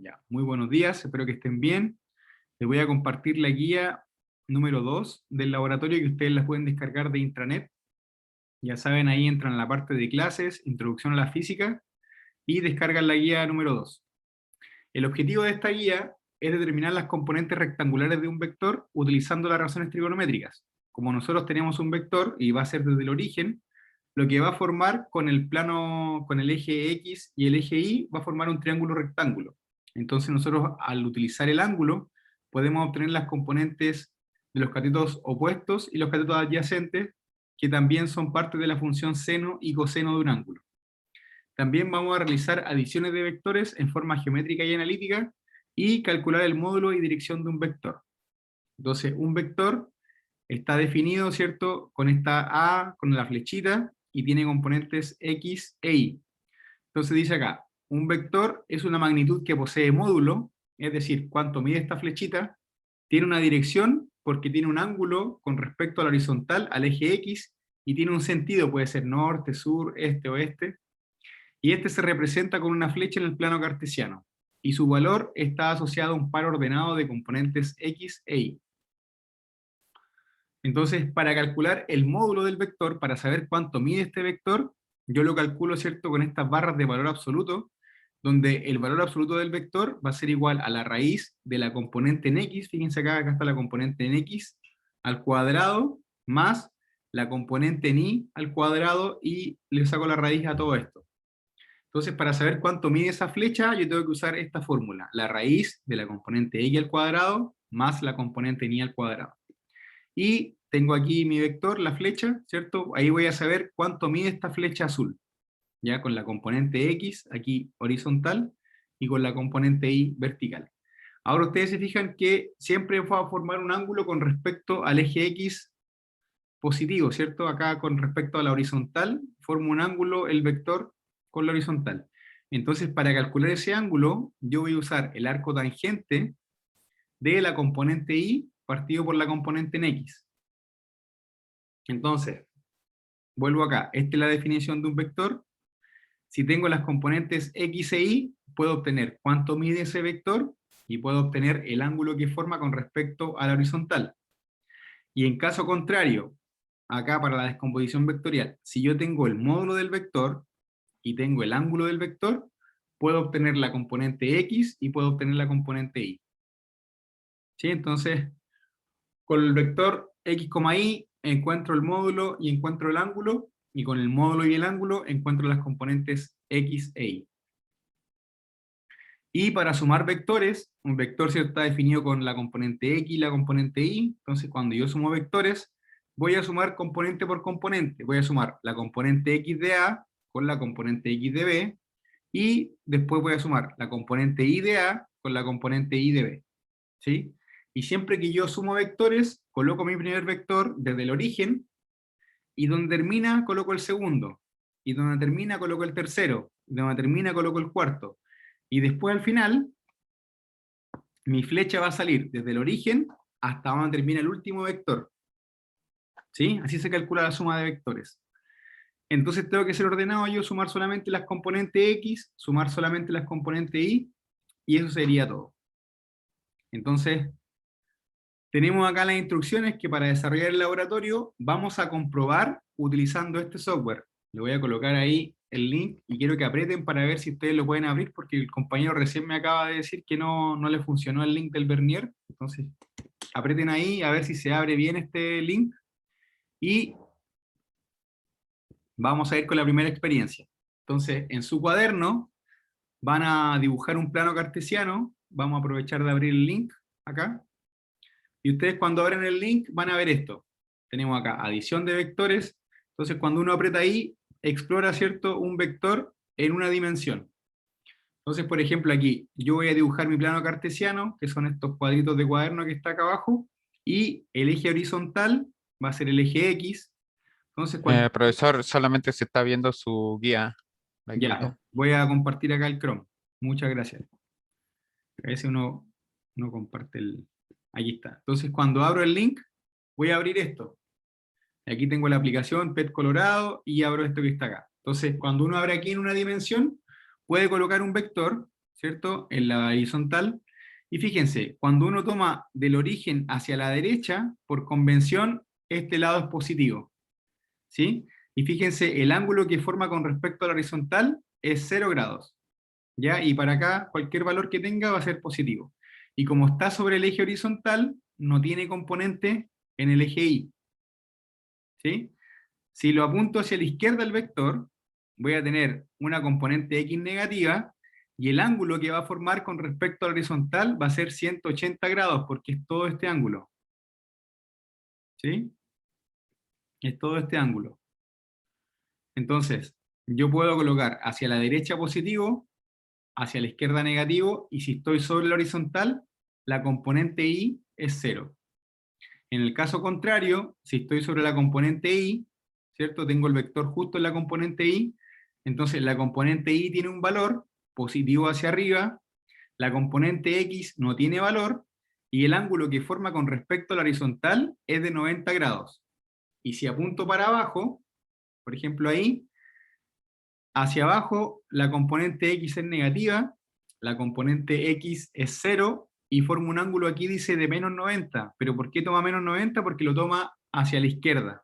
Ya, muy buenos días, espero que estén bien. Les voy a compartir la guía número 2 del laboratorio que ustedes la pueden descargar de intranet. Ya saben, ahí entran en la parte de clases, introducción a la física, y descargan la guía número 2. El objetivo de esta guía es determinar las componentes rectangulares de un vector utilizando las relaciones trigonométricas. Como nosotros tenemos un vector y va a ser desde el origen, lo que va a formar con el plano, con el eje X y el eje Y, va a formar un triángulo rectángulo. Entonces nosotros, al utilizar el ángulo, podemos obtener las componentes de los catetos opuestos y los catetos adyacentes, que también son parte de la función seno y coseno de un ángulo. También vamos a realizar adiciones de vectores en forma geométrica y analítica, y calcular el módulo y dirección de un vector. Entonces, un vector está definido, ¿cierto?, con esta A, con la flechita, y tiene componentes X e Y. Entonces dice acá, un vector es una magnitud que posee módulo, es decir, cuánto mide esta flechita, tiene una dirección porque tiene un ángulo con respecto a la horizontal, al eje X, y tiene un sentido, puede ser norte, sur, este, oeste, y este se representa con una flecha en el plano cartesiano, y su valor está asociado a un par ordenado de componentes X e Y. Entonces, para calcular el módulo del vector, para saber cuánto mide este vector, yo lo calculo, ¿cierto?, con estas barras de valor absoluto, donde el valor absoluto del vector va a ser igual a la raíz de la componente en X, fíjense acá está la componente en X, al cuadrado, más la componente en Y al cuadrado, y le saco la raíz a todo esto. Entonces, para saber cuánto mide esa flecha, yo tengo que usar esta fórmula, la raíz de la componente X al cuadrado, más la componente en Y al cuadrado. Y tengo aquí mi vector, la flecha, ¿cierto? Ahí voy a saber cuánto mide esta flecha azul, ya con la componente X, aquí horizontal, y con la componente Y vertical. Ahora ustedes se fijan que siempre va a formar un ángulo con respecto al eje X positivo, ¿cierto? Acá con respecto a la horizontal, forma un ángulo el vector con la horizontal. Entonces, para calcular ese ángulo, yo voy a usar el arco tangente de la componente Y partido por la componente en X. Entonces, vuelvo acá, esta es la definición de un vector. Si tengo las componentes X e Y, puedo obtener cuánto mide ese vector, y puedo obtener el ángulo que forma con respecto a la horizontal. Y en caso contrario, acá para la descomposición vectorial, si yo tengo el módulo del vector y tengo el ángulo del vector, puedo obtener la componente X y puedo obtener la componente Y. ¿Sí? Entonces, con el vector X, Y encuentro el módulo y encuentro el ángulo, y con el módulo y el ángulo encuentro las componentes X e Y. Y para sumar vectores, un vector, ¿cierto?, está definido con la componente X y la componente Y. Entonces, cuando yo sumo vectores, voy a sumar componente por componente. Voy a sumar la componente X de A con la componente X de B, y después voy a sumar la componente Y de A con la componente Y de B. ¿Sí? Y siempre que yo sumo vectores, coloco mi primer vector desde el origen, y donde termina coloco el segundo, y donde termina coloco el tercero, y donde termina coloco el cuarto. Y después al final, mi flecha va a salir desde el origen hasta donde termina el último vector. ¿Sí? Así se calcula la suma de vectores. Entonces tengo que ser ordenado yo, sumar solamente las componentes X, sumar solamente las componentes Y, y eso sería todo. Entonces, tenemos acá las instrucciones que para desarrollar el laboratorio vamos a comprobar utilizando este software. Le voy a colocar ahí el link y quiero que aprieten para ver si ustedes lo pueden abrir, porque el compañero recién me acaba de decir que no le funcionó el link del Vernier. Entonces, aprieten ahí a ver si se abre bien este link, y vamos a ir con la primera experiencia. Entonces, en su cuaderno van a dibujar un plano cartesiano. Vamos a aprovechar de abrir el link acá. Y ustedes cuando abren el link van a ver esto. Tenemos acá adición de vectores. Entonces cuando uno aprieta ahí, explora, ¿cierto?, un vector en una dimensión. Entonces, por ejemplo, aquí yo voy a dibujar mi plano cartesiano, que son estos cuadritos de cuaderno que está acá abajo, y el eje horizontal va a ser el eje X. Entonces, Profesor, solamente se está viendo su guía, la ya, guía. voy a compartir acá el Chrome. Muchas gracias. A veces uno comparte el... Aquí está. Entonces, cuando abro el link, voy a abrir esto. Aquí tengo la aplicación PET Colorado y abro esto que está acá. Entonces, cuando uno abre aquí en una dimensión, puede colocar un vector, ¿cierto? En la horizontal. Y fíjense, cuando uno toma del origen hacia la derecha, por convención, este lado es positivo, ¿sí? Y fíjense, el ángulo que forma con respecto a la horizontal es 0 grados, ¿ya? Y para acá, cualquier valor que tenga va a ser positivo. Y como está sobre el eje horizontal, no tiene componente en el eje Y, ¿sí? Si lo apunto hacia la izquierda el vector, voy a tener una componente x negativa, y el ángulo que va a formar con respecto a la horizontal va a ser 180 grados, porque es todo este ángulo, ¿sí? Es todo este ángulo. Entonces, yo puedo colocar hacia la derecha positivo, hacia la izquierda negativo, y si estoy sobre la horizontal, la componente y es 0. En el caso contrario, si estoy sobre la componente y, ¿cierto? Tengo el vector justo en la componente y, entonces la componente y tiene un valor positivo hacia arriba, la componente x no tiene valor, y el ángulo que forma con respecto a la horizontal es de 90 grados. Y si apunto para abajo, por ejemplo ahí, hacia abajo la componente x es negativa, la componente x es 0, y forma un ángulo aquí, dice, de menos 90. ¿Pero por qué toma menos 90? Porque lo toma hacia la izquierda,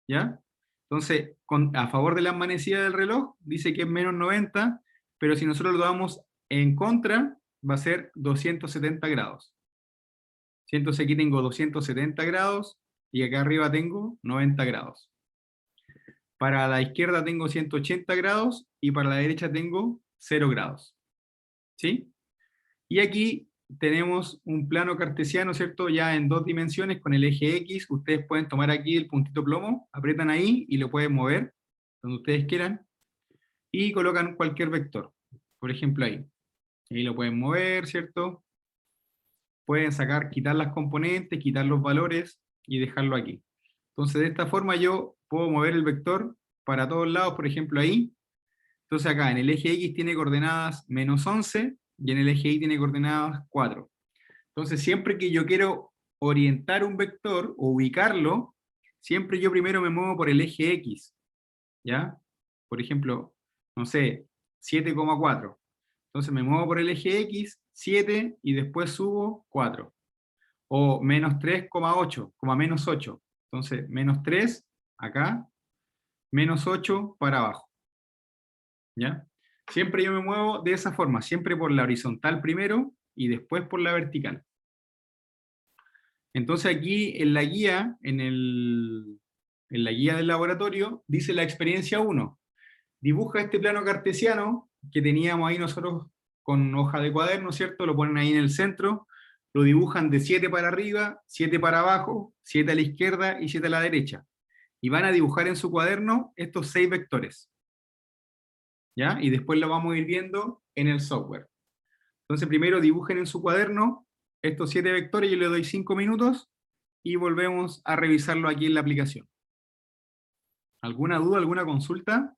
¿ya? Entonces, a favor de la manecilla del reloj, dice que es menos 90, pero si nosotros lo damos en contra, va a ser 270 grados. Entonces aquí tengo 270 grados, y acá arriba tengo 90 grados. Para la izquierda tengo 180 grados, y para la derecha tengo 0 grados. ¿Sí? Y aquí tenemos un plano cartesiano, ¿cierto? Ya en 2 dimensiones con el eje X. Ustedes pueden tomar aquí el puntito plomo, aprietan ahí y lo pueden mover donde ustedes quieran, y colocan cualquier vector. Por ejemplo ahí. Ahí lo pueden mover, ¿cierto? Pueden sacar, quitar las componentes, quitar los valores y dejarlo aquí. Entonces de esta forma yo puedo mover el vector para todos lados, por ejemplo ahí. Entonces acá en el eje X tiene coordenadas -11, y en el eje Y tiene coordenadas 4. Entonces siempre que yo quiero orientar un vector o ubicarlo, siempre yo primero me muevo por el eje X, ¿ya? Por ejemplo, no sé, 7,4. Entonces me muevo por el eje X, 7, y después subo 4. O -3,8, -8. Entonces, -3 acá, -8 para abajo, ¿ya? Siempre yo me muevo de esa forma, siempre por la horizontal primero y después por la vertical. Entonces aquí en la guía, en la guía del laboratorio, dice la experiencia 1. Dibuja este plano cartesiano que teníamos ahí nosotros con hoja de cuaderno, ¿cierto? Lo ponen ahí en el centro, lo dibujan de 7 para arriba, 7 para abajo, 7 a la izquierda y 7 a la derecha. Y van a dibujar en su cuaderno estos 6 vectores, ¿ya? Y después lo vamos a ir viendo en el software. Entonces primero dibujen en su cuaderno estos 7 vectores, yo le doy 5 minutos y volvemos a revisarlo aquí en la aplicación. ¿Alguna duda, alguna consulta?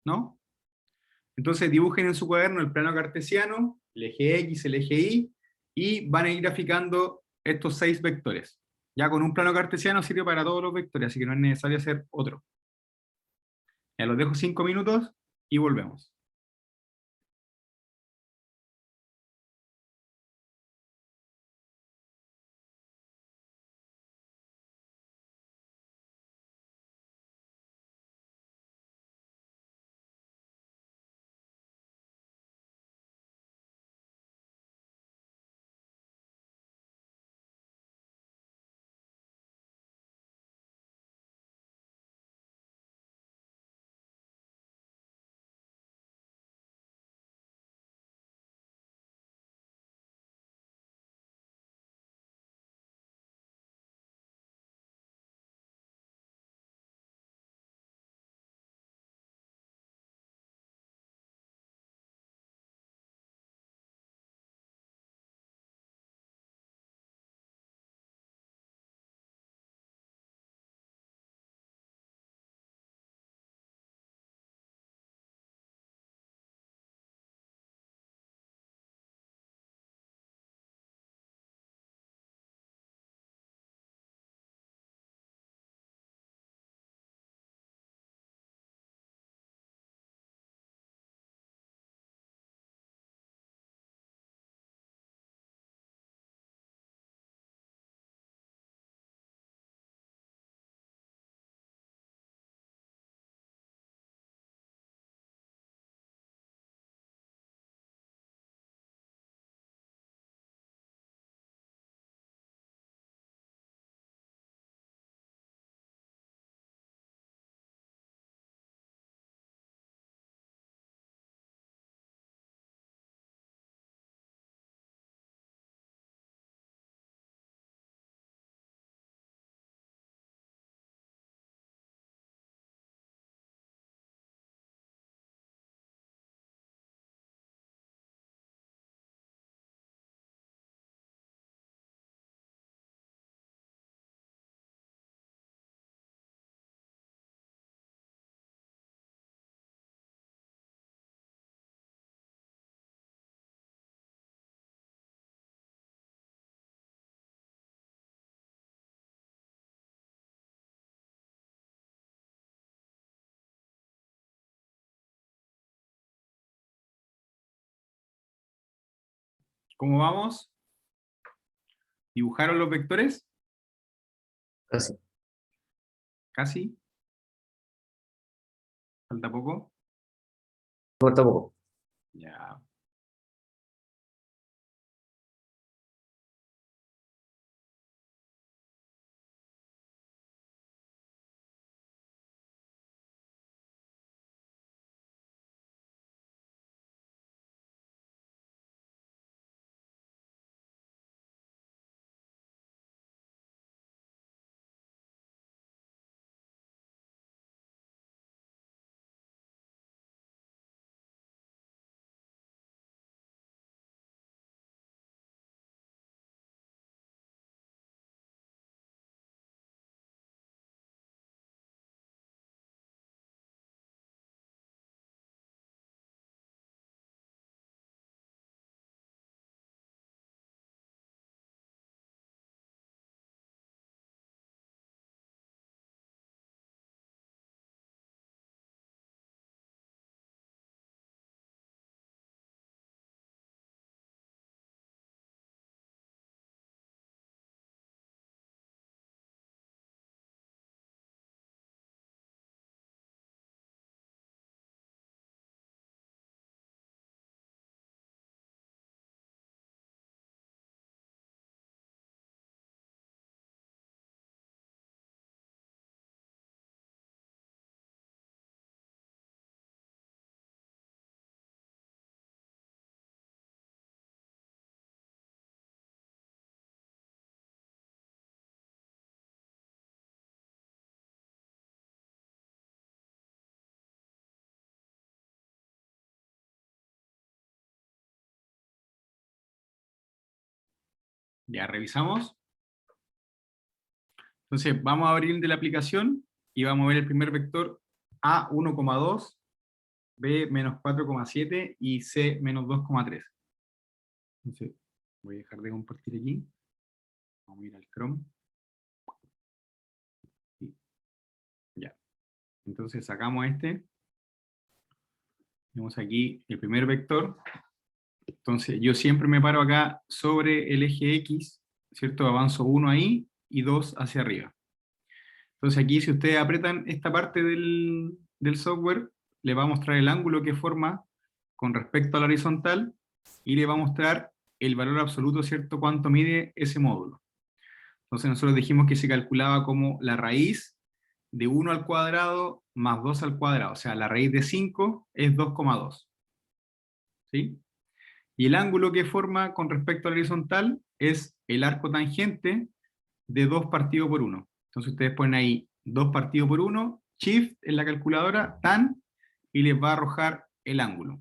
¿No? Entonces dibujen en su cuaderno el plano cartesiano, el eje X, el eje Y, y van a ir graficando estos 6 vectores. Ya con un plano cartesiano sirve para todos los vectores, así que no es necesario hacer otro. Ya los dejo 5 minutos y volvemos. ¿Cómo vamos? ¿Dibujaron los vectores? Casi. Casi. ¿Falta poco? Falta poco. Ya. Ya, revisamos. Entonces, vamos a abrir de la aplicación y vamos a ver el primer vector A 1,2, B menos 4,7 y C menos 2,3. Entonces, voy a dejar de compartir aquí. Vamos a ir al Chrome. Y ya. Entonces, sacamos este. Tenemos aquí el primer vector. Entonces, yo siempre me paro acá sobre el eje X, ¿cierto? Avanzo 1 ahí y 2 hacia arriba. Entonces aquí si ustedes apretan esta parte del software, le va a mostrar el ángulo que forma con respecto a la horizontal y le va a mostrar el valor absoluto, ¿cierto? Cuánto mide ese módulo. Entonces nosotros dijimos que se calculaba como la raíz de 1 al cuadrado más 2 al cuadrado. O sea, la raíz de 5 es 2,2. ¿Sí? Y el ángulo que forma con respecto a la horizontal es el arco tangente de 2 partido por 1. Entonces ustedes ponen ahí 2 partido por 1, shift en la calculadora, tan, y les va a arrojar el ángulo.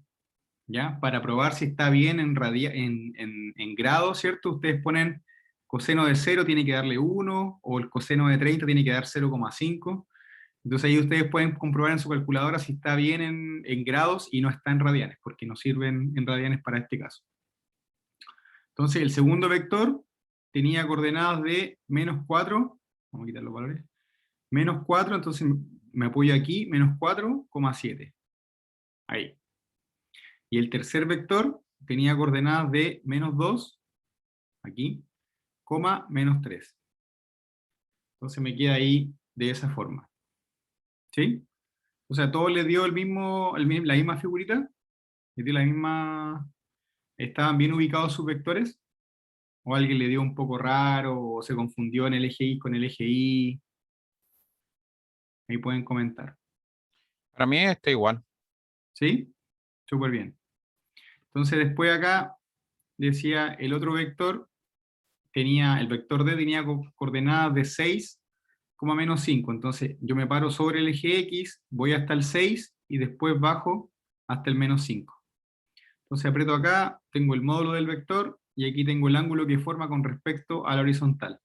¿Ya? Para probar si está bien en grados, ¿cierto? Ustedes ponen coseno de 0 tiene que darle 1, o el coseno de 30 tiene que dar 0,5. Entonces ahí ustedes pueden comprobar en su calculadora si está bien en grados y no está en radianes, porque no sirven en radianes para este caso. Entonces el segundo vector tenía coordenadas de menos 4, vamos a quitar los valores, menos 4, entonces me apoyo aquí, menos 4,7. Ahí. Y el tercer vector tenía coordenadas de menos 2, aquí, coma, menos 3. Entonces me queda ahí de esa forma. ¿Sí? O sea, todo le dio la misma figurita, le dio la misma... ¿Estaban bien ubicados sus vectores? ¿O alguien le dio un poco raro, o se confundió en el eje X con el eje Y? Ahí pueden comentar. Para mí está igual. ¿Sí? Súper bien. Entonces después acá decía el otro vector, el vector D tenía coordenadas de 6, menos 5. Entonces yo me paro sobre el eje X, voy hasta el 6 y después bajo hasta el menos 5. Entonces aprieto acá, tengo el módulo del vector y aquí tengo el ángulo que forma con respecto a la horizontal.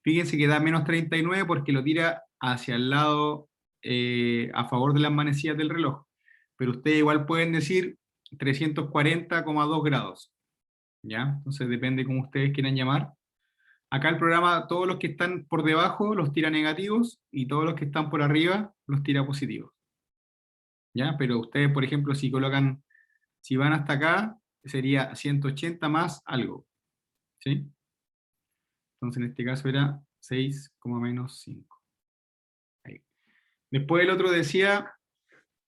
Fíjense que da menos 39 porque lo tira hacia el lado a favor de las manecillas del reloj. Pero ustedes igual pueden decir 340,2 grados. ¿Ya? Entonces depende cómo ustedes quieran llamar. Acá el programa, todos los que están por debajo los tira negativos y todos los que están por arriba los tira positivos. ¿Ya? Pero ustedes, por ejemplo, si van hasta acá, sería 180 más algo. ¿Sí? Entonces en este caso era 6, menos 5. Ahí. Después el otro decía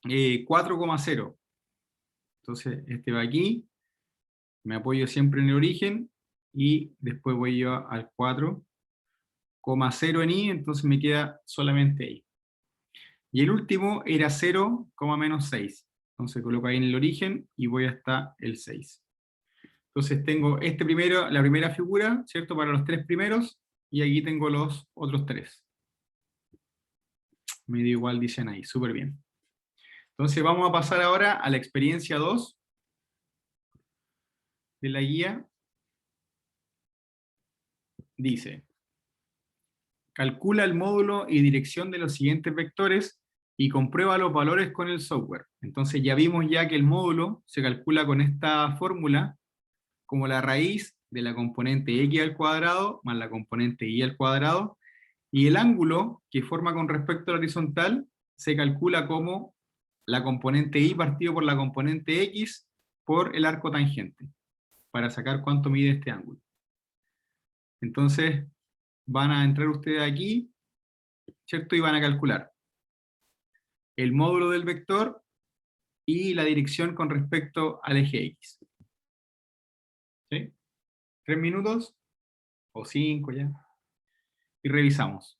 4,0. Entonces este va aquí, me apoyo siempre en el origen, y después voy yo al 4,0 en i, entonces me queda solamente i. Y el último era 0, menos 6. Entonces coloco ahí en el origen y voy hasta el 6. Entonces tengo la primera figura, ¿cierto? Para los tres primeros, y aquí tengo los otros tres. Medio igual dicen ahí, súper bien. Entonces vamos a pasar ahora a la experiencia 2 de la guía. Dice: calcula el módulo y dirección de los siguientes vectores y comprueba los valores con el software. Entonces ya vimos ya que el módulo se calcula con esta fórmula como la raíz de la componente x al cuadrado más la componente y al cuadrado, y el ángulo que forma con respecto a la horizontal se calcula como la componente y partido por la componente x por el arco tangente, para sacar cuánto mide este ángulo. Entonces van a entrar ustedes aquí, ¿cierto? Y van a calcular el módulo del vector y la dirección con respecto al eje X. ¿Sí? 3 minutos, o 5 ya, y revisamos.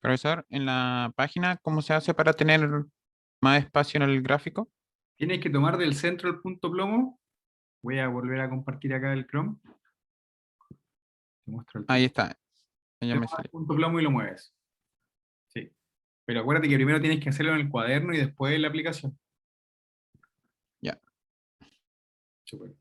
Profesor, en la página, ¿cómo se hace para tener más espacio en el gráfico? Tienes que tomar del centro el punto plomo. Voy a volver a compartir acá el Chrome. Te muestro el Ahí tiro. está, ya me Toma el salió. punto plomo y lo mueves. Sí. Pero acuérdate que primero tienes que hacerlo en el cuaderno y después en la aplicación. Ya. Súper.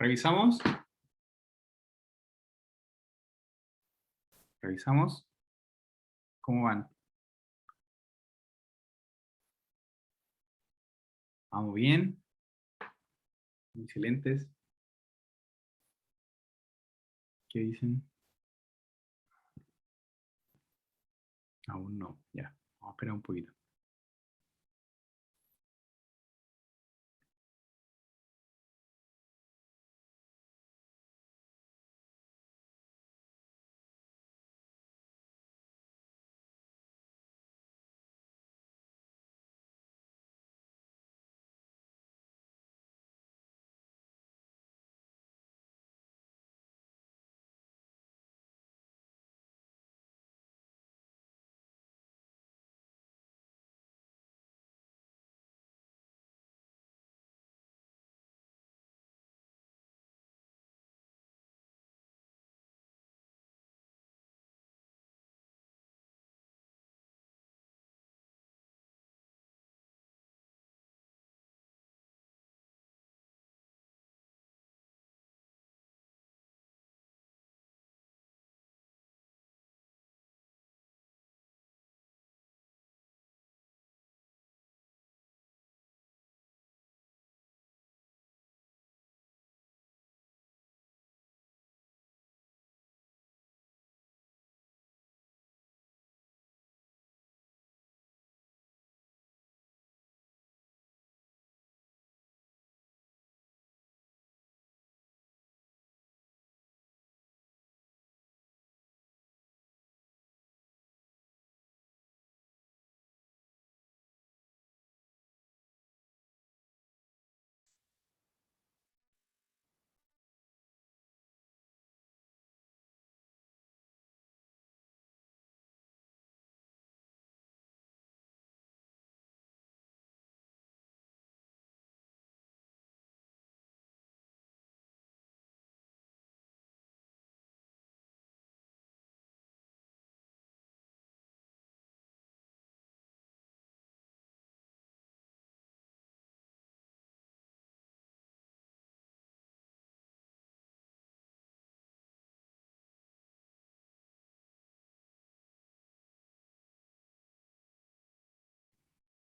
¿Revisamos? ¿Revisamos? ¿Cómo van? ¿Vamos bien? Excelentes. ¿Qué dicen? Aún no. Ya. Vamos a esperar un poquito.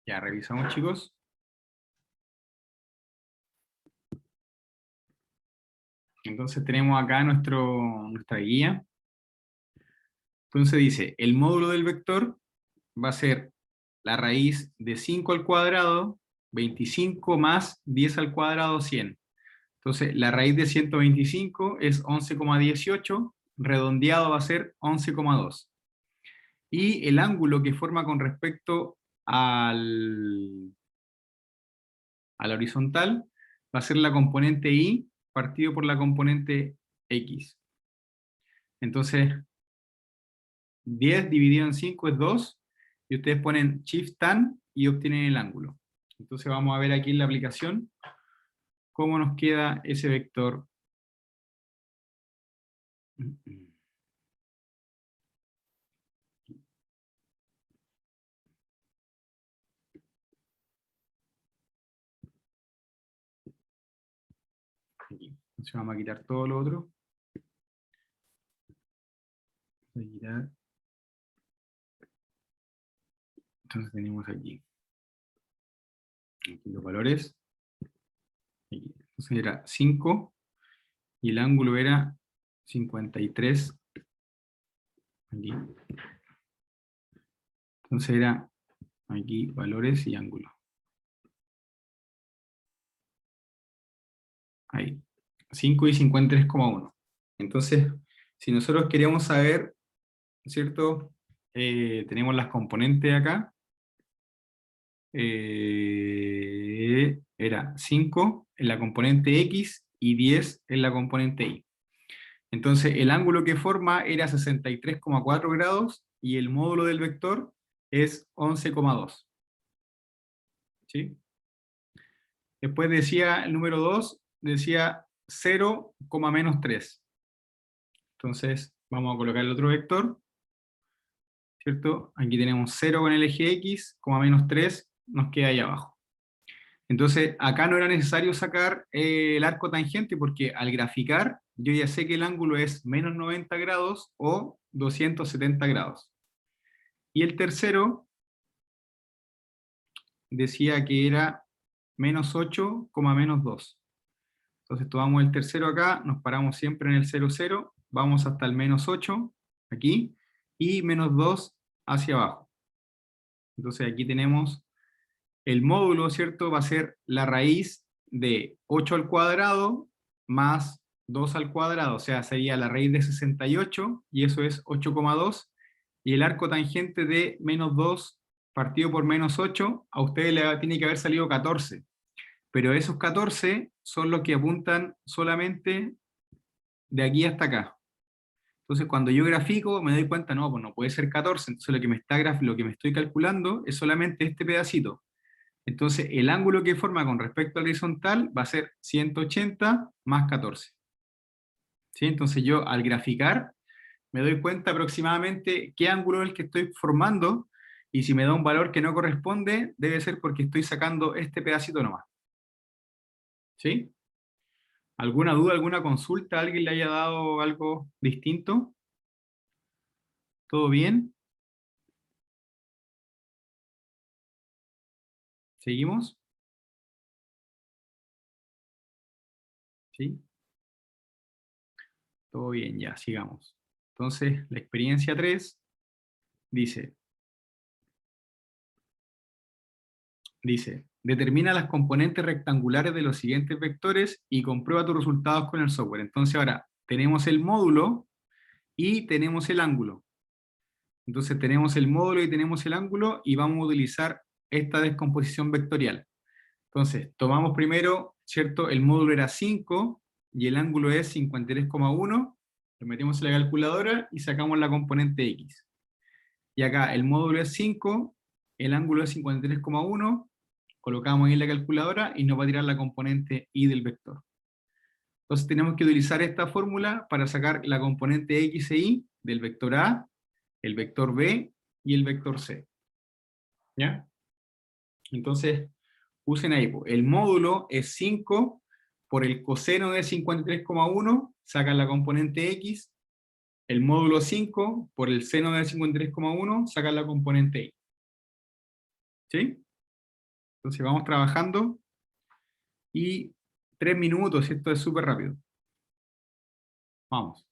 Ya, revisamos, chicos. Entonces tenemos acá nuestra guía. Entonces dice, el módulo del vector va a ser la raíz de 5 al cuadrado, 25 más 10 al cuadrado, 100. Entonces, la raíz de 125 es 11,18, redondeado va a ser 11,2. Y el ángulo que forma con respecto a la horizontal va a ser la componente y partido por la componente x. Entonces, 10 dividido en 5 es 2, y ustedes ponen Shift Tan y obtienen el ángulo. Entonces vamos a ver aquí en la aplicación cómo nos queda ese vector. Aquí. Entonces vamos a quitar todo lo otro. Voy a quitar. Entonces tenemos aquí los valores. Aquí. Entonces era 5 y el ángulo era 53. Aquí. Entonces era aquí valores y ángulo. Ahí. 5 y 53,1. Entonces, si nosotros queríamos saber, ¿cierto? Tenemos las componentes acá. Era 5 en la componente X y 10 en la componente Y. Entonces, el ángulo que forma era 63,4 grados y el módulo del vector es 11,2. ¿Sí? Después decía, el número 2, decía 0, menos 3. Entonces, vamos a colocar el otro vector, ¿cierto? Aquí tenemos 0 con el eje X, menos 3, nos queda ahí abajo. Entonces, acá no era necesario sacar el arco tangente, porque al graficar, yo ya sé que el ángulo es menos 90 grados o 270 grados. Y el tercero decía que era menos 8, menos 2. Entonces tomamos el tercero acá, nos paramos siempre en el 0, 0, vamos hasta el menos 8, aquí, y menos 2 hacia abajo. Entonces aquí tenemos el módulo, ¿cierto? Va a ser la raíz de 8 al cuadrado más 2 al cuadrado, o sea, sería la raíz de 68, y eso es 8,2, y el arco tangente de menos 2 partido por menos 8, a ustedes le tiene que haber salido 14, pero esos 14 son los que apuntan solamente de aquí hasta acá. Entonces, cuando yo grafico, me doy cuenta, no, pues no puede ser 14, entonces lo que me estoy calculando es solamente este pedacito. Entonces, el ángulo que forma con respecto al horizontal va a ser 180 más 14. ¿Sí? Entonces yo, al graficar, me doy cuenta aproximadamente qué ángulo es el que estoy formando, y si me da un valor que no corresponde, debe ser porque estoy sacando este pedacito nomás. ¿Sí? ¿Alguna duda, alguna consulta? ¿Alguien le haya dado algo distinto? ¿Todo bien? ¿Seguimos? ¿Sí? Todo bien, ya, sigamos. Entonces, la experiencia 3 dice, determina las componentes rectangulares de los siguientes vectores y comprueba tus resultados con el software. Entonces ahora, tenemos el módulo y tenemos el ángulo. Entonces tenemos el módulo y tenemos el ángulo, y vamos a utilizar esta descomposición vectorial. Entonces, tomamos primero, ¿cierto? El módulo era 5 y el ángulo es 53,1. Lo metemos en la calculadora y sacamos la componente X. Y acá el módulo es 5, el ángulo es 53,1, colocamos ahí en la calculadora y nos va a tirar la componente Y del vector. Entonces tenemos que utilizar esta fórmula para sacar la componente X e Y del vector A, el vector B y el vector C. ¿Ya? Entonces, usen ahí, el módulo es 5 por el coseno de 53,1, sacan la componente X, el módulo 5 por el seno de 53,1, sacan la componente Y. ¿Sí? Entonces vamos trabajando y 3 minutos, y esto es súper rápido. Vamos.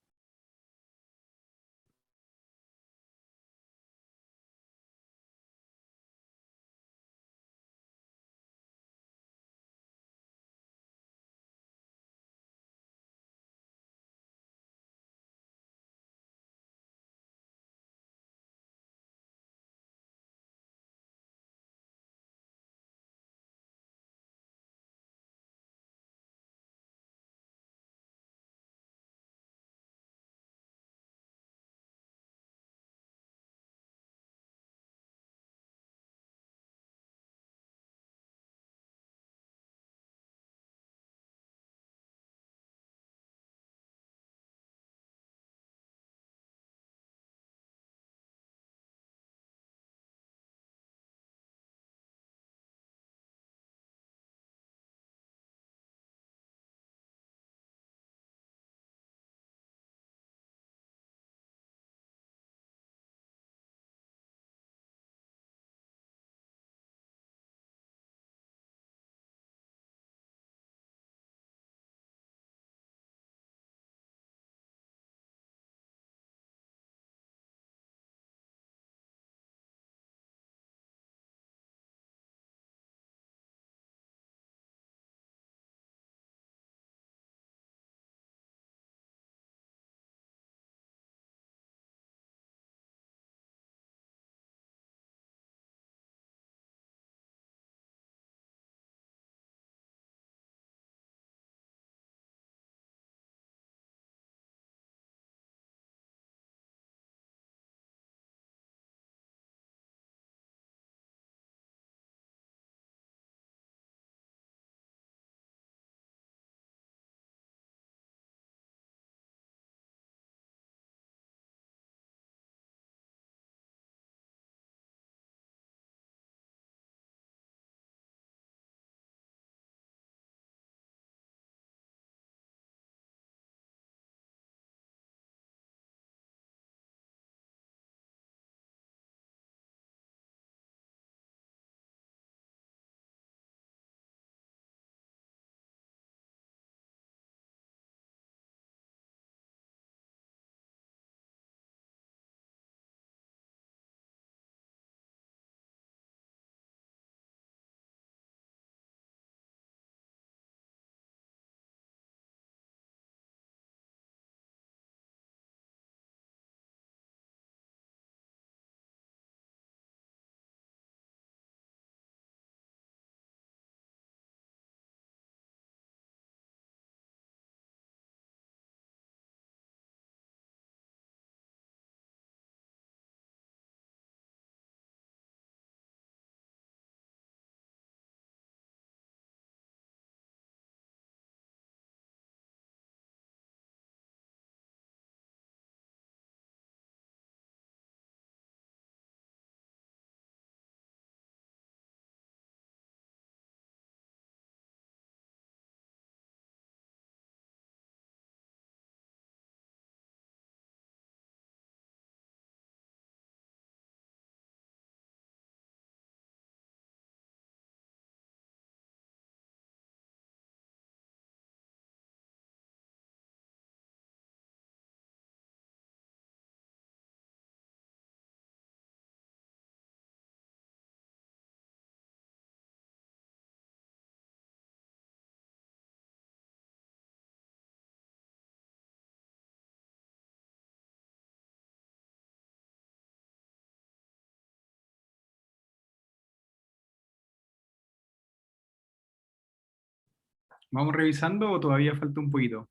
¿Vamos revisando o todavía falta un poquito?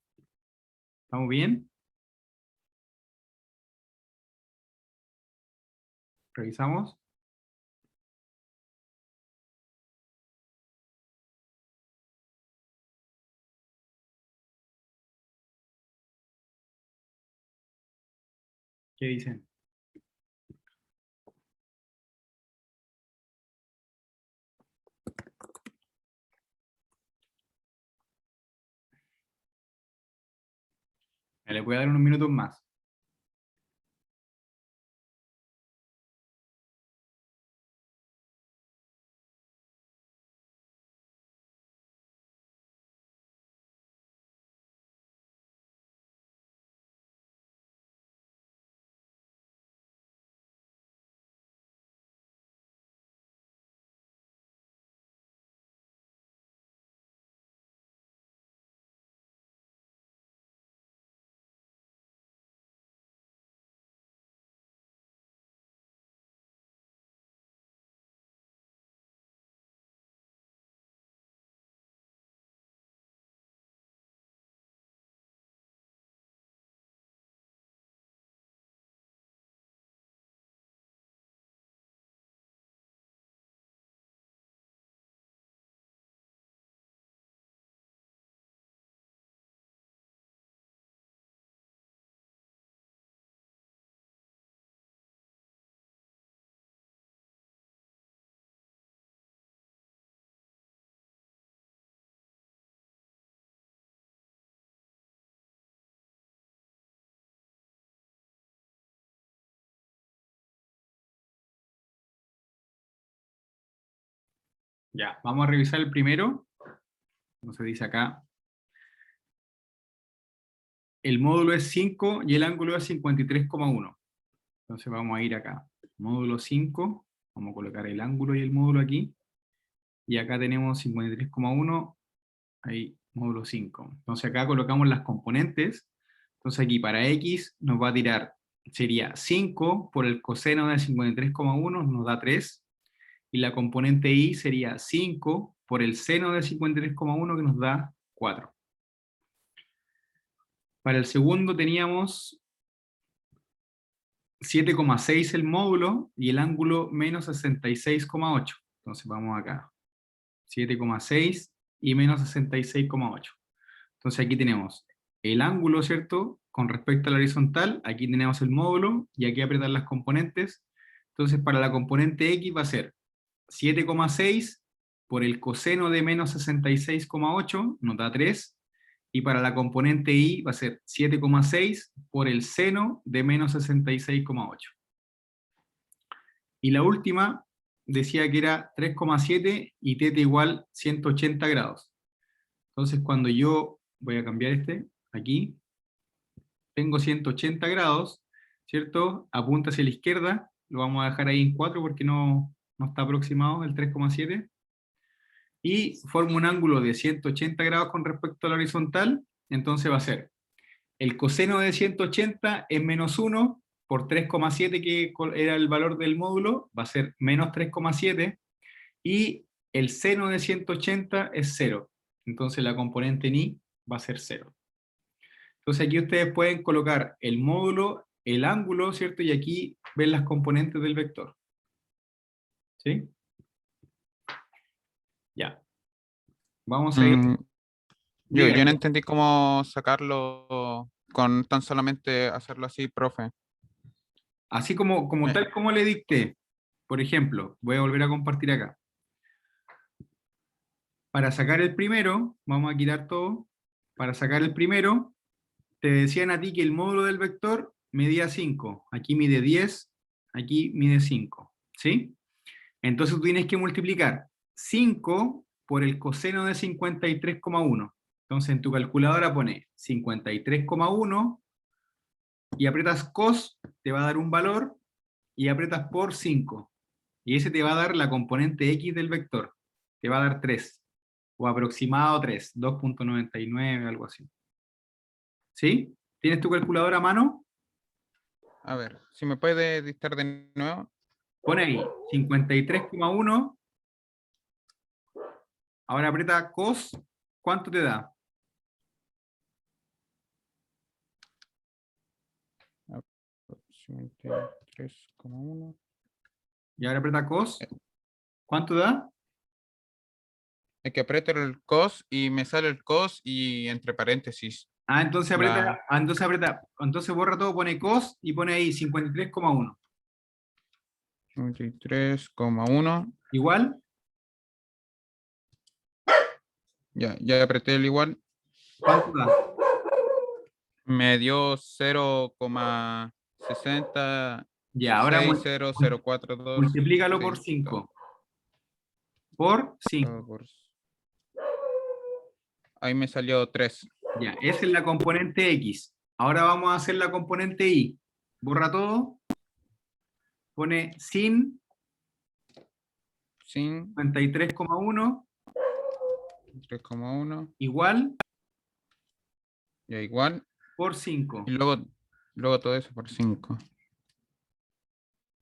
¿Estamos bien? ¿Revisamos? ¿Qué dicen? Les voy a dar unos minutos más. Ya, vamos a revisar el primero. Como se dice acá. El módulo es 5 y el ángulo es 53,1. Entonces vamos a ir acá. Módulo 5. Vamos a colocar el ángulo y el módulo aquí. Y acá tenemos 53,1. Ahí, módulo 5. Entonces acá colocamos las componentes. Entonces aquí para X nos va a tirar, sería 5 por el coseno de 53,1, nos da 3. Y la componente Y sería 5 por el seno de 53,1, que nos da 4. Para el segundo teníamos 7,6 el módulo y el ángulo menos 66,8. Entonces vamos acá. 7,6 y menos 66,8. Entonces aquí tenemos el ángulo, ¿cierto? Con respecto a la horizontal, aquí tenemos el módulo y aquí apretar las componentes. Entonces para la componente X va a ser 7,6 por el coseno de menos 66,8, nos da 3. Y para la componente Y va a ser 7,6 por el seno de menos 66,8. Y la última decía que era 3,7 y θ igual 180 grados. Entonces cuando yo voy a cambiar aquí, tengo 180 grados, ¿cierto? Apunta hacia la izquierda, lo vamos a dejar ahí en 4 porque no está aproximado el 3,7. Y forma un ángulo de 180 grados con respecto a la horizontal, entonces va a ser el coseno de 180 es menos 1 por 3,7 que era el valor del módulo, va a ser menos 3,7, y el seno de 180 es 0, entonces la componente ni va a ser 0. Entonces aquí ustedes pueden colocar el módulo, el ángulo, ¿cierto? Y aquí ven las componentes del vector. ¿Sí? Ya. Vamos a ir. Yo Diga. no entendí cómo sacarlo con tan solamente hacerlo así, profe. Así como Me- tal como le dicté. Por ejemplo, voy a volver a compartir acá. Para sacar el primero, vamos a quitar todo. Para sacar el primero, te decían a ti que el módulo del vector medía 5. Aquí mide 10, aquí mide 5. ¿Sí? Entonces tú tienes que multiplicar 5 por el coseno de 53,1. Entonces en tu calculadora pone 53,1 y aprietas cos, te va a dar un valor, y aprietas por 5. Y ese te va a dar la componente X del vector. Te va a dar 3. O aproximado 3, 2,99, algo así. ¿Sí? ¿Tienes tu calculadora a mano? A ver, si me puede dictar de nuevo. Pone ahí 53,1. Ahora aprieta cos. ¿Cuánto te da? Aproximadamente 3,1. Y ahora aprieta cos. ¿Cuánto da? Es que aprieto el cos y me sale el cos y entre paréntesis. Ah, entonces La aprieta, entonces borra todo, pone cos y pone ahí 53,1. 53,1. ¿Igual? Ya apreté el igual. ¿Cuánto da? Me dio 0,60. Ya, ahora 60042. multiplícalo por Sí, 5. Por 5. todo ahí me salió 3. Ya, esa es la componente X. Ahora vamos a hacer la componente Y. Borra todo. Pone sin Sin 53,1 3,1. igual Ya igual. por Y 5. luego todo eso por 5.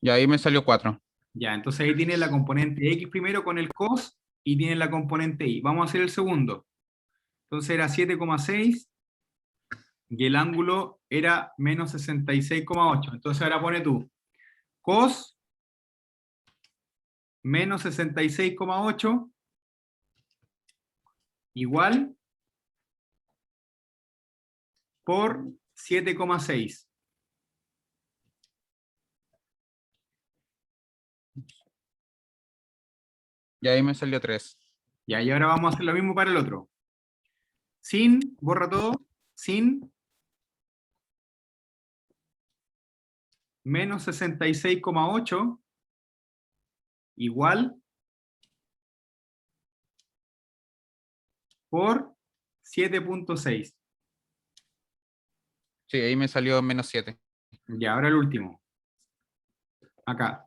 Y ahí me salió 4. Ya, entonces ahí tiene la componente X primero con el cos y tiene la componente Y. Vamos a hacer el segundo. Entonces era 7,6 y el ángulo era menos 66,8. Entonces ahora pone tú cos menos 66,8 igual por 7,6. Y ahí me salió 3. Ya, y ahora vamos a hacer lo mismo para el otro. Sin, borra todo, sin menos 66,8 igual por 7.6. Sí, ahí me salió -7. Y ahora el último. Acá.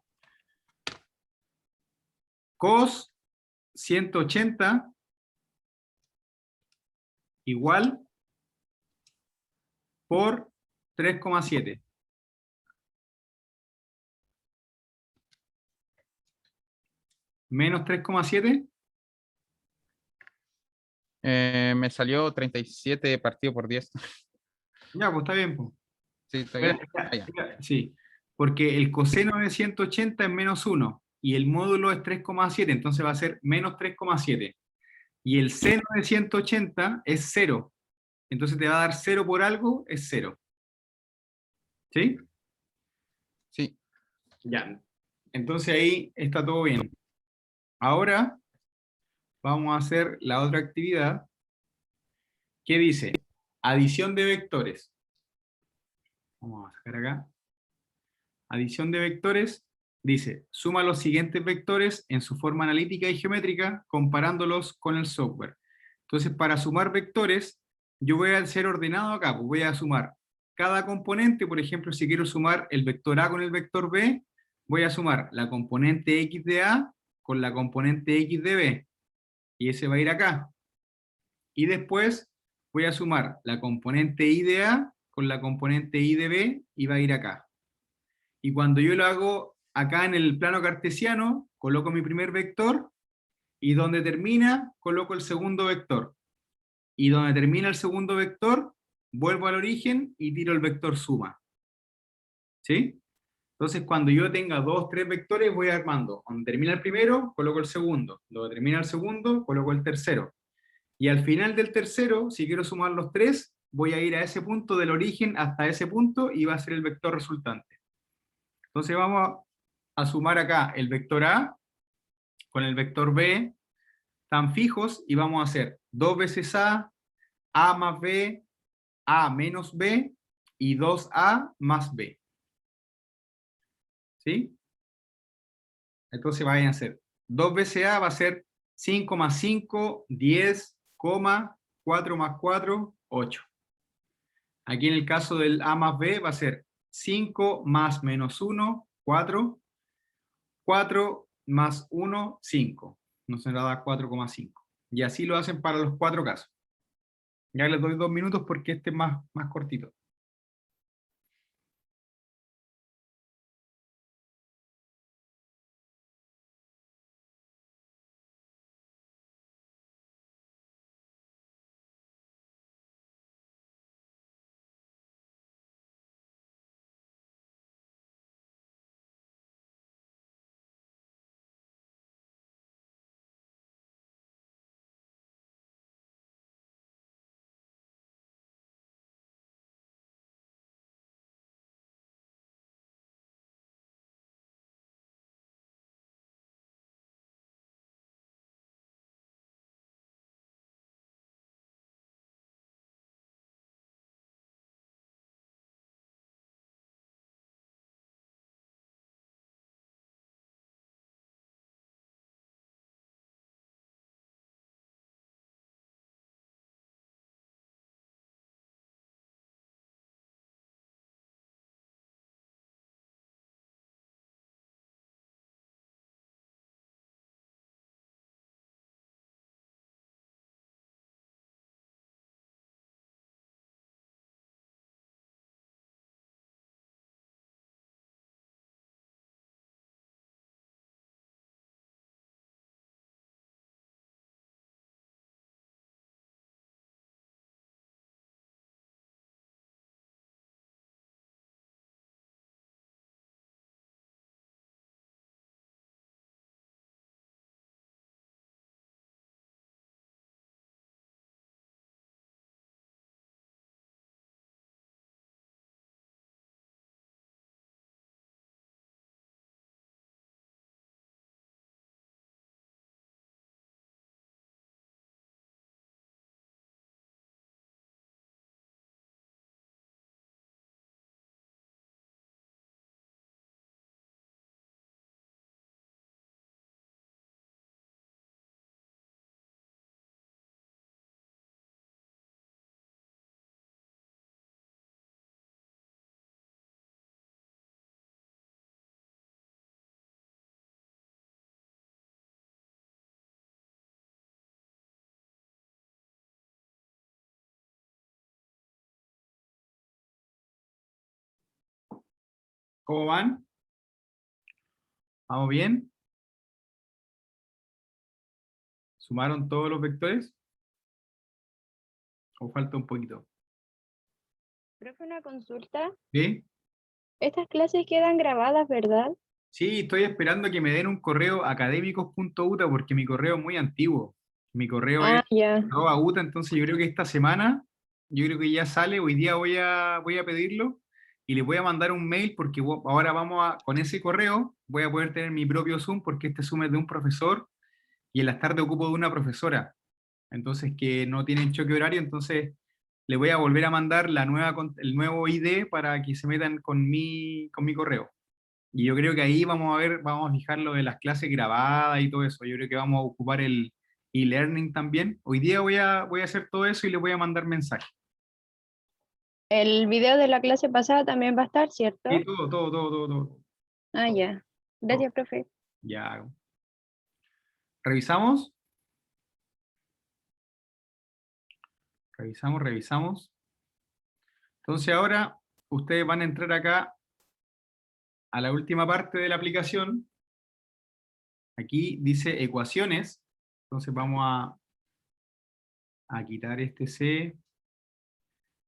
Cos 180 igual por 3,7. Menos 3,7. Me salió 37 partido por 10. Ya, pues está bien, pues. Sí, está Mira, bien. Ah, ya. sí, porque el coseno de 180 es menos 1 y el módulo es 3,7, entonces va a ser menos 3,7. Y el seno de 180 es 0, entonces te va a dar 0 por algo, es 0. ¿Sí? Sí. Ya. Entonces ahí está todo bien. Ahora vamos a hacer la otra actividad que dice adición de vectores. Vamos a sacar acá. Adición de vectores dice, suma los siguientes vectores en su forma analítica y geométrica comparándolos con el software. Entonces, para sumar vectores, yo voy a ser ordenado acá, pues voy a sumar cada componente. Por ejemplo, si quiero sumar el vector A con el vector B, voy a sumar la componente X de A con la componente X de B, y ese va a ir acá. Y después voy a sumar la componente Y de A con la componente Y de B, y va a ir acá. Y cuando yo lo hago acá en el plano cartesiano, coloco mi primer vector, y donde termina, coloco el segundo vector. Y donde termina el segundo vector, vuelvo al origen y tiro el vector suma. ¿Sí? Entonces, cuando yo tenga dos, tres vectores, voy armando. Donde termina el primero, coloco el segundo. Donde termina el segundo, coloco el tercero. Y al final del tercero, si quiero sumar los tres, voy a ir a ese punto del origen hasta ese punto y va a ser el vector resultante. Entonces vamos a sumar acá el vector A con el vector B, están fijos, y vamos a hacer 2 veces A más B, A menos B, y 2A más B. ¿Sí? Entonces vayan a hacer 2 veces A va a ser 5 más 5, 10, 4 más 4, 8. Aquí en el caso del A más B va a ser 5 más menos 1, 4, 4 más 1, 5. Nos da 4,5. Y así lo hacen para los 4 casos. Ya les doy 2 minutos porque este es más cortito. ¿Cómo van? ¿Vamos bien? ¿Sumaron todos los vectores? ¿O falta un poquito? Profe, una consulta. ¿Sí? Estas clases quedan grabadas, ¿verdad? Sí, estoy esperando que me den un correo académicos.uta porque mi correo es muy antiguo. Mi correo es Ah, ya. @uta, entonces yo creo que esta semana, yo creo que ya sale, hoy día voy a pedirlo y les voy a mandar un mail porque ahora con ese correo voy a poder tener mi propio Zoom porque este Zoom es de un profesor y en las tardes ocupo de una profesora. Entonces que no tienen choque horario, entonces le voy a volver a mandar el nuevo ID para que se metan con mi correo. Y yo creo que ahí vamos a fijar lo de las clases grabadas y todo eso. Yo creo que vamos a ocupar el e-learning también. Hoy día voy a hacer todo eso y les voy a mandar mensajes. El video de la clase pasada también va a estar, ¿cierto? Sí, todo. Ah, ya. Gracias, profe. Ya. ¿Revisamos? Revisamos. Entonces ahora ustedes van a entrar acá a la última parte de la aplicación. Aquí dice ecuaciones. Entonces vamos a quitar este C.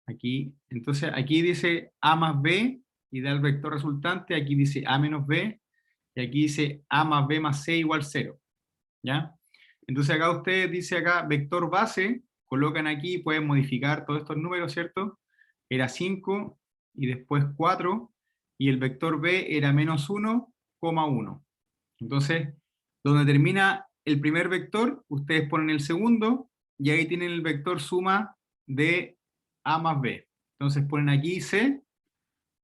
Aquí. Entonces aquí dice A más B y da el vector resultante. Aquí dice A menos B. Y aquí dice A más B más C igual 0. ¿Ya? Entonces acá ustedes dice acá vector base. Colocan aquí, pueden modificar todos estos números, ¿cierto? Era 5 y después 4. Y el vector B era menos 1,1. Entonces, donde termina el primer vector, ustedes ponen el segundo, y ahí tienen el vector suma de A más B. Entonces ponen aquí C,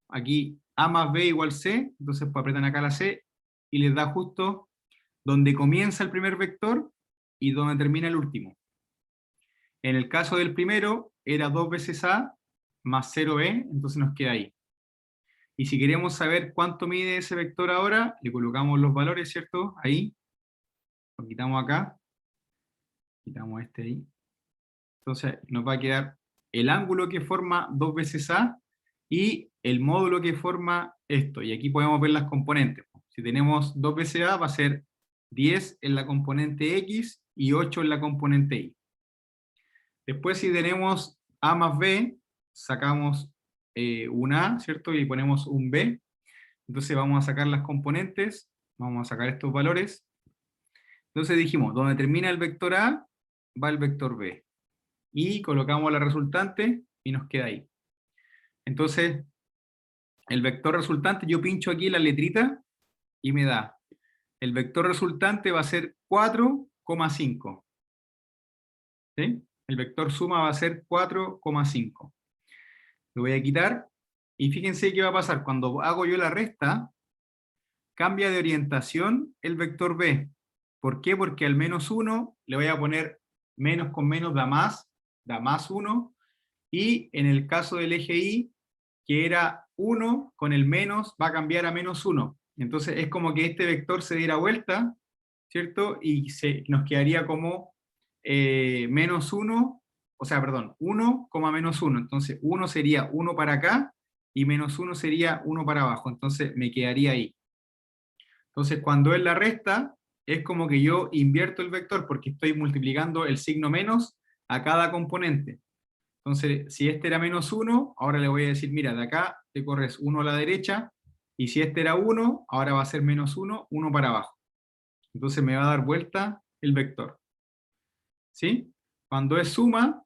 aquí A más B igual C, entonces apretan acá la C, y les da justo donde comienza el primer vector, y donde termina el último. En el caso del primero, era 2 veces A, más 0B, entonces nos queda ahí. Y si queremos saber cuánto mide ese vector ahora, le colocamos los valores, ¿cierto? Ahí. Lo quitamos acá. Quitamos este ahí. Entonces nos va a quedar el ángulo que forma 2 veces A y el módulo que forma esto. Y aquí podemos ver las componentes. Si tenemos 2 veces A va a ser 10 en la componente X y 8 en la componente Y. Después si tenemos A más B, sacamos un A, ¿cierto? Y ponemos un B. Entonces vamos a sacar las componentes, vamos a sacar estos valores. Entonces dijimos, donde termina el vector A, va el vector B. Y colocamos la resultante y nos queda ahí. Entonces, el vector resultante, yo pincho aquí la letrita y me da. El vector resultante va a ser 4,5. ¿Sí? El vector suma va a ser 4,5. Lo voy a quitar y fíjense qué va a pasar. Cuando hago yo la resta, cambia de orientación el vector B. ¿Por qué? Porque al menos 1 le voy a poner menos con menos da más 1, y en el caso del eje Y, que era 1, con el menos va a cambiar a menos 1. Entonces es como que este vector se diera vuelta, ¿cierto? Y nos quedaría como menos 1, o sea, perdón, 1, menos 1. Entonces 1 sería 1 para acá, y menos 1 sería 1 para abajo. Entonces me quedaría ahí. Entonces, cuando es la resta, es como que yo invierto el vector porque estoy multiplicando el signo menos a cada componente. Entonces, si este era menos 1, ahora le voy a decir, mira, de acá te corres 1 a la derecha, y si este era 1, ahora va a ser menos 1, 1 para abajo. Entonces me va a dar vuelta el vector. ¿Sí? Cuando es suma,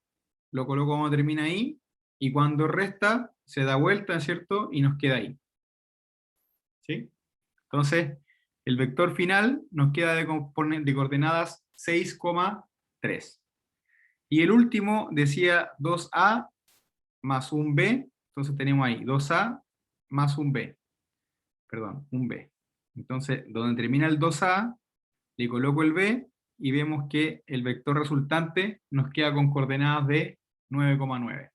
lo coloco como termina ahí, y cuando resta, se da vuelta, ¿cierto? Y nos queda ahí. ¿Sí? Entonces, el vector final nos queda de coordenadas 6,3. Y el último decía 2A más un B, entonces tenemos ahí 2A más un B. Perdón, un B. Entonces, donde termina el 2A, le coloco el B y vemos que el vector resultante nos queda con coordenadas de 9,9.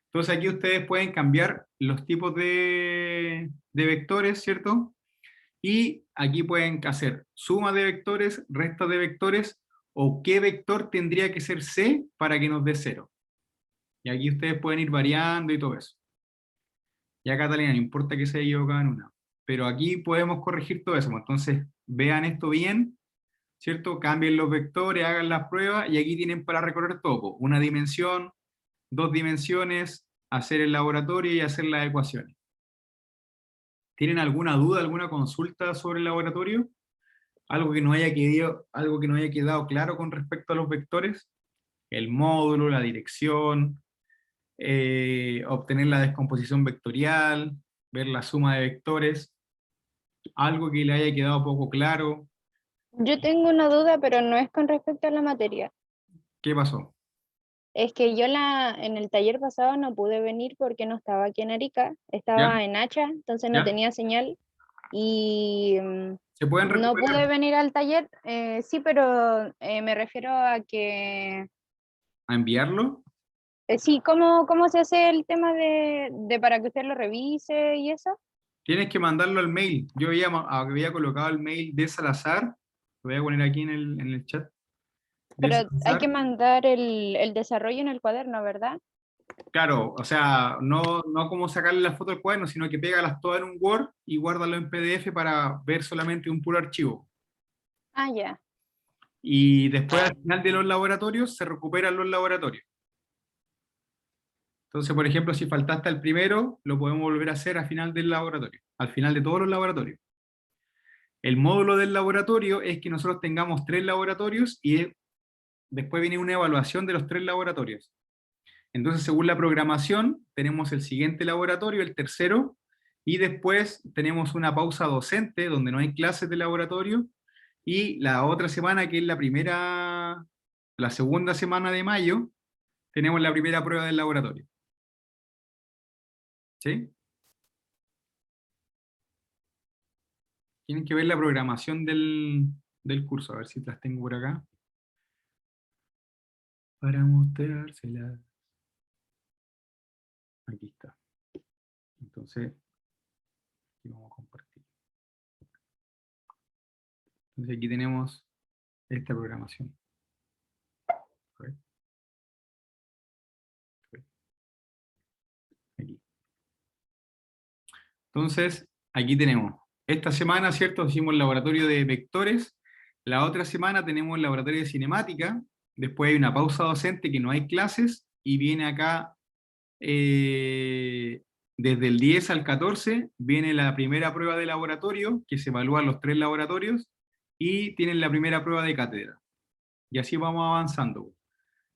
Entonces aquí ustedes pueden cambiar los tipos de vectores, ¿cierto? Y aquí pueden hacer suma de vectores, resta de vectores, o qué vector tendría que ser C para que nos dé 0. Y aquí ustedes pueden ir variando y todo eso. Ya Catalina, no importa que se haya equivocado en una. Pero aquí podemos corregir todo eso. Pues. Entonces, vean esto bien, ¿cierto? Cambien los vectores, hagan las pruebas y aquí tienen para recorrer todo. Pues. Una dimensión, dos dimensiones, hacer el laboratorio y hacer las ecuaciones. ¿Tienen alguna duda, alguna consulta sobre el laboratorio? Algo que no haya quedado claro con respecto a los vectores? El módulo, la dirección, obtener la descomposición vectorial, ver la suma de vectores, algo que le haya quedado poco claro. Yo tengo una duda, pero no es con respecto a la materia. ¿Qué pasó? Es que yo en el taller pasado no pude venir porque no estaba aquí en Arica, ¿Ya? estaba en Hacha, entonces no ¿Ya? tenía señal y ¿Se pueden no pude recuperar? venir al taller. Sí, pero me refiero a que, ¿A enviarlo? sí, ¿cómo se hace el tema de para que usted lo revise y eso? Tienes que mandarlo al mail. Yo había colocado el mail de Salazar, lo voy a poner aquí en el chat, de Pero hay que Salazar. mandar el desarrollo en el cuaderno, ¿verdad? Claro, o sea, no como sacarle la foto al cuaderno, sino que pégalas todas en un Word y guárdalo en PDF para ver solamente un puro archivo. Ah, ya. Y después al final de los laboratorios se recuperan los laboratorios. Entonces, por ejemplo, si faltaste al primero, lo podemos volver a hacer al final del laboratorio, al final de todos los laboratorios. El módulo del laboratorio es que nosotros tengamos 3 laboratorios y después viene una evaluación de los 3 laboratorios. Entonces, según la programación, tenemos el siguiente laboratorio, el tercero, y después tenemos una pausa docente donde no hay clases de laboratorio, y la otra semana, que es la segunda semana de mayo, tenemos la primera prueba del laboratorio. ¿Sí? Tienen que ver la programación del curso, a ver si las tengo por acá. Para mostrárselas. Aquí está. Entonces, aquí vamos a compartir. Entonces aquí tenemos esta programación. Aquí. Entonces, aquí tenemos. Esta semana, ¿cierto? Hicimos el laboratorio de vectores. La otra semana tenemos el laboratorio de cinemática. Después hay una pausa docente que no hay clases. Y viene acá, desde el 10 al 14, viene la primera prueba de laboratorio, que se evalúan los 3 laboratorios. Y tienen la primera prueba de cátedra. Y así vamos avanzando.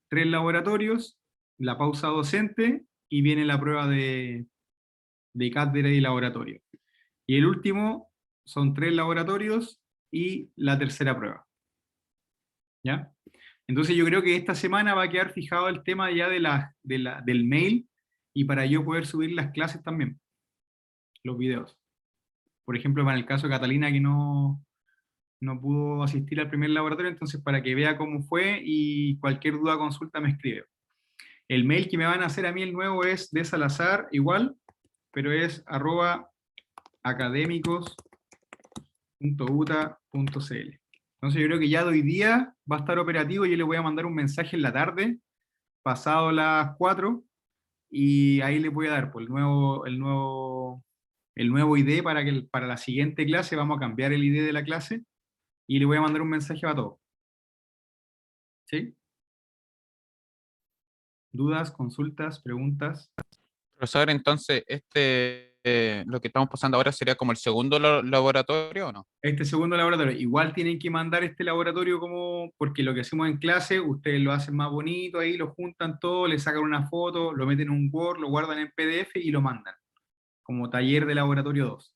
3 laboratorios, la pausa docente, y viene la prueba de cátedra y laboratorio. Y el último son 3 laboratorios y la tercera prueba. ¿Ya? Entonces yo creo que esta semana va a quedar fijado el tema ya del mail, y para yo poder subir las clases también, los videos. Por ejemplo, para el caso de Catalina, que no pudo asistir al primer laboratorio, entonces para que vea cómo fue y cualquier duda o consulta me escribe. El mail que me van a hacer a mí el nuevo es de Salazar, igual, pero es @académicos.uta.cl. Entonces yo creo que ya de hoy día va a estar operativo. Yo le voy a mandar un mensaje en la tarde, pasado las 4, y ahí le voy a dar pues, el nuevo ID para la siguiente clase. Vamos a cambiar el ID de la clase y le voy a mandar un mensaje a todos. ¿Sí? ¿Dudas, consultas, preguntas? Profesor, entonces, lo que estamos pasando ahora sería como el segundo laboratorio, ¿o no? Este segundo laboratorio, igual tienen que mandar este laboratorio porque lo que hacemos en clase, ustedes lo hacen más bonito, ahí lo juntan todo, le sacan una foto, lo meten en un Word, lo guardan en PDF y lo mandan, como taller de laboratorio 2.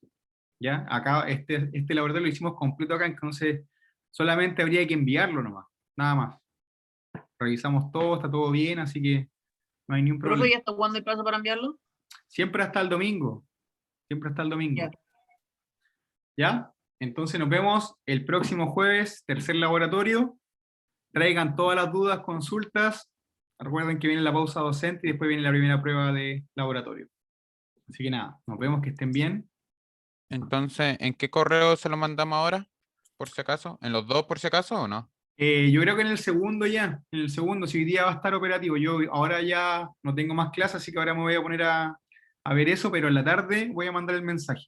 ¿Ya? Acá, este laboratorio lo hicimos completo acá, entonces solamente habría que enviarlo nomás, nada más. Revisamos todo, está todo bien, así que no hay ningún Profe, problema. ¿y hasta cuándo hay plazo para enviarlo? Siempre hasta el domingo, siempre hasta el domingo. Ya. ¿Ya? Entonces nos vemos el próximo jueves, tercer laboratorio. Traigan todas las dudas, consultas. Recuerden que viene la pausa docente y después viene la primera prueba de laboratorio. Así que nada, nos vemos, que estén bien. Entonces, ¿en qué correo se lo mandamos ahora? Por si acaso. ¿En los dos por si acaso o no? Yo creo que en el segundo ya, si hoy día va a estar operativo. Yo ahora ya no tengo más clases, así que ahora me voy a poner a a ver eso, pero en la tarde voy a mandar el mensaje.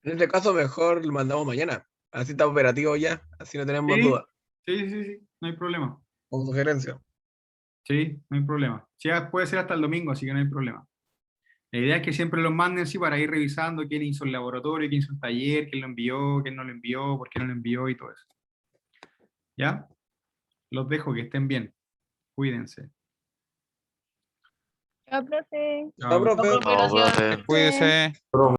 En este caso, mejor lo mandamos mañana. Así está operativo ya, así no tenemos Sí. dudas. Sí, no hay problema. Con sugerencia. Sí, no hay problema. Sí, puede ser hasta el domingo, así que no hay problema. La idea es que siempre los manden sí para ir revisando quién hizo el laboratorio, quién hizo el taller, quién lo envió, quién no lo envió, por qué no lo envió y todo eso. ¿Ya? Los dejo, que estén bien. Cuídense. Chao, profe. Chao, profe. No, profe. Cuídese.